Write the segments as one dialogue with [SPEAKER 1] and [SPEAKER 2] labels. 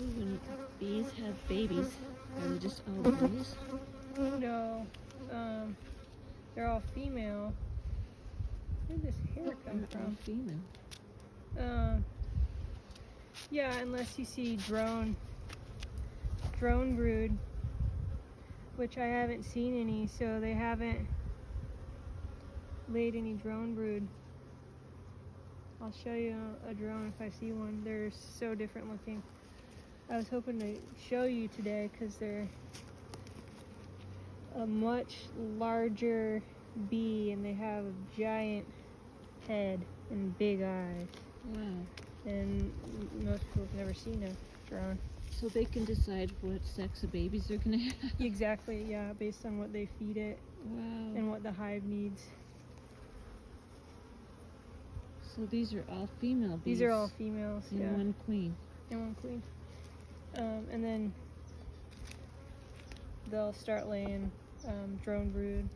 [SPEAKER 1] When bees have babies, are they just all boys?
[SPEAKER 2] No, they're all female. Where did this hair come
[SPEAKER 1] They're all
[SPEAKER 2] from?
[SPEAKER 1] female.
[SPEAKER 2] Yeah, unless you see drone brood, which I haven't seen any, so they haven't laid any drone brood. I'll show you a drone if I see one. They're so different looking. I was hoping to show you today because they're a much larger bee and they have a giant head and big eyes.
[SPEAKER 1] Wow.
[SPEAKER 2] And most people have never seen a drone.
[SPEAKER 1] So they can decide what sex of babies they're gonna have?
[SPEAKER 2] Exactly, yeah, based on what they feed it.
[SPEAKER 1] Wow.
[SPEAKER 2] And what the hive needs.
[SPEAKER 1] So these are all female bees?
[SPEAKER 2] These are all females,
[SPEAKER 1] and
[SPEAKER 2] yeah.
[SPEAKER 1] one queen.
[SPEAKER 2] And one queen. And then they'll start laying drone brood.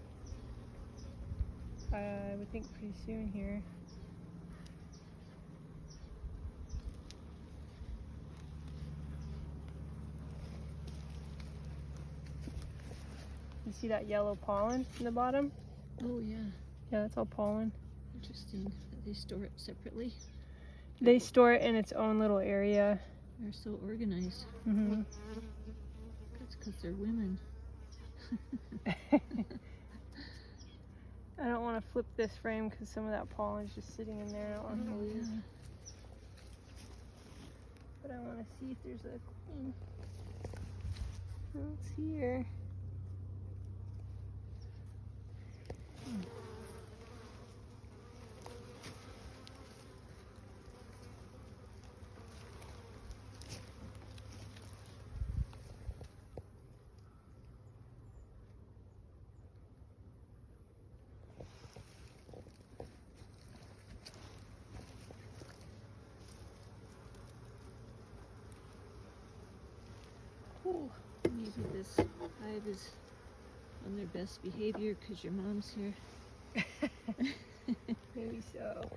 [SPEAKER 2] I would think pretty soon here. You see that yellow pollen in the bottom?
[SPEAKER 1] Oh yeah.
[SPEAKER 2] Yeah, that's all pollen.
[SPEAKER 1] Interesting that they store it separately.
[SPEAKER 2] They store it in its own little area.
[SPEAKER 1] They're so organized.
[SPEAKER 2] Mm-hmm.
[SPEAKER 1] That's because they're women.
[SPEAKER 2] I don't want to flip this frame because some of that pollen is just sitting in there. I don't want to lose.
[SPEAKER 1] Yeah.
[SPEAKER 2] But I want to see if there's a queen. Oh, it's here.
[SPEAKER 1] Oh, maybe this hive is on their best behavior because your mom's here.
[SPEAKER 2] Maybe so.